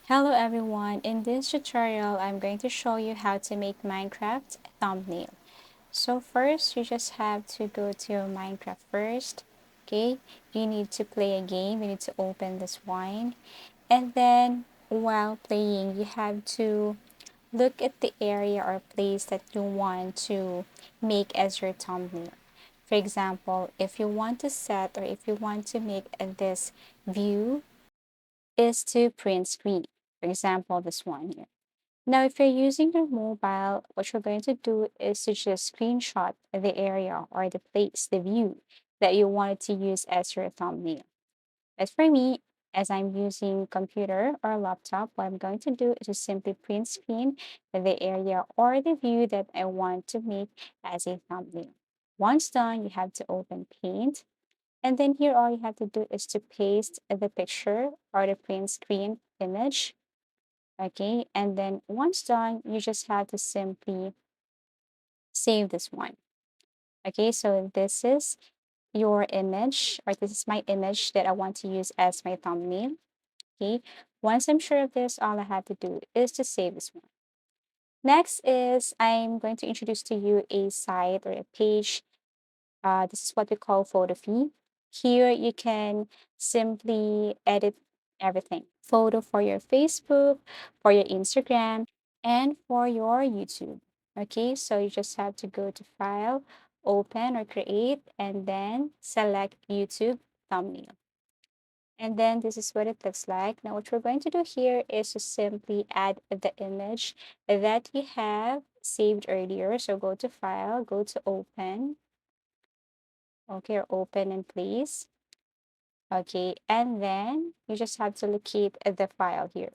Hello everyone, in this tutorial I'm going to show you how to make Minecraft thumbnail. So first you just have to go to your Minecraft first, okay? You need to play a game, you need to open this one, and then while playing you have to look at the area or place that you want to make as your thumbnail. For example, if you want to set or if you want to make this view is to print screen. For example, this one here. Now, if you're using your mobile, what you're going to do is to just screenshot the area or the place, the view that you wanted to use as your thumbnail. As for me, as I'm using computer or laptop, what I'm going to do is just simply print screen the area or the view that I want to make as a thumbnail. Once done, you have to open Paint, and then here, all you have to do is to paste the picture or the print screen image. Okay. And then once done, you just have to simply save this one. Okay. So this is your image, or this is my image that I want to use as my thumbnail. Okay. Once I'm sure of this, all I have to do is to save this one. Next is I'm going to introduce to you a site or a page. This is what we call Photofeed. Here you can simply edit everything. Photo for your Facebook, for your Instagram, and for your YouTube. Okay, so you just have to go to File, Open or Create, and then select YouTube thumbnail. And then this is what it looks like. Now what we're going to do here is to simply add the image that you have saved earlier. So go to File, go to Open, okay, or Open and Place. Okay, and then you just have to locate the file here.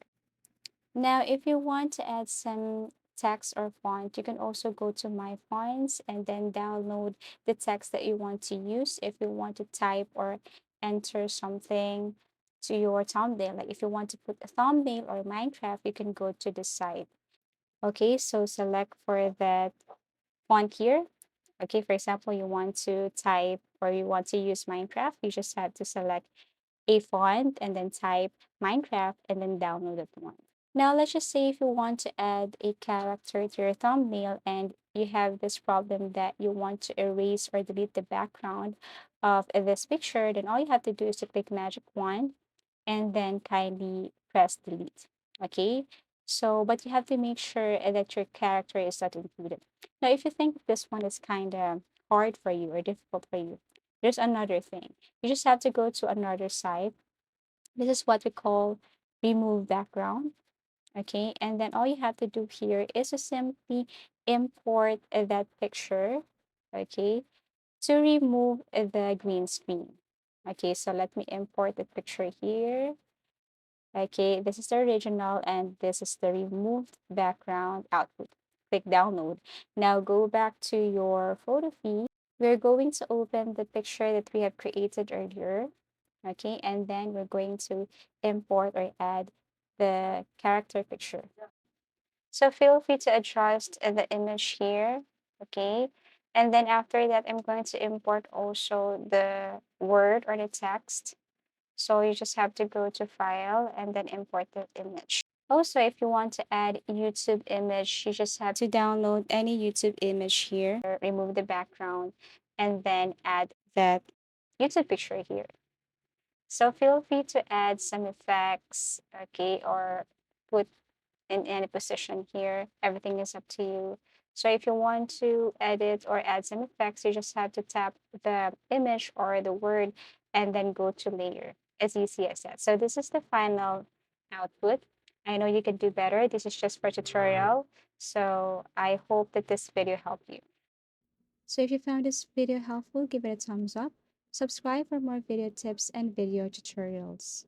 Now, if you want to add some text or font, you can also go to My Fonts and then download the text that you want to use. If you want to type or enter something to your thumbnail, like if you want to put a thumbnail or Minecraft, you can go to the site. Okay, so select for that font here. Okay, for example, you want to type or you want to use Minecraft, you just have to select a font and then type Minecraft and then download that one. Now, let's just say if you want to add a character to your thumbnail and you have this problem that you want to erase or delete the background of this picture, then all you have to do is to click magic wand and then kindly press delete. Okay, so but you have to make sure that your character is not included. Now, if you think this one is kind of hard for you or difficult for you, there's another thing. You just have to go to another site. This is what we call remove background. Okay, and then all you have to do here is to simply import that picture. Okay, to remove the green screen. Okay, so let me import the picture here. Okay, this is the original and this is the removed background output. Click download. Now go back to your photo feed. We're going to open the picture that we have created earlier. Okay, and then we're going to import or add the character picture. So feel free to adjust the image here. Okay, and then after that, I'm going to import also the word or the text. So you just have to go to File and then import the image. Also, if you want to add YouTube image, you just have to download any YouTube image here, remove the background, and then add that YouTube picture here. So feel free to add some effects, okay, or put in any position here. Everything is up to you. So if you want to edit or add some effects, you just have to tap the image or the word and then go to layer. As easy as that. So this is the final output. I know you can do better. This is just for tutorial. So I hope that this video helped you. So if you found this video helpful, give it a thumbs up. Subscribe for more video tips and video tutorials.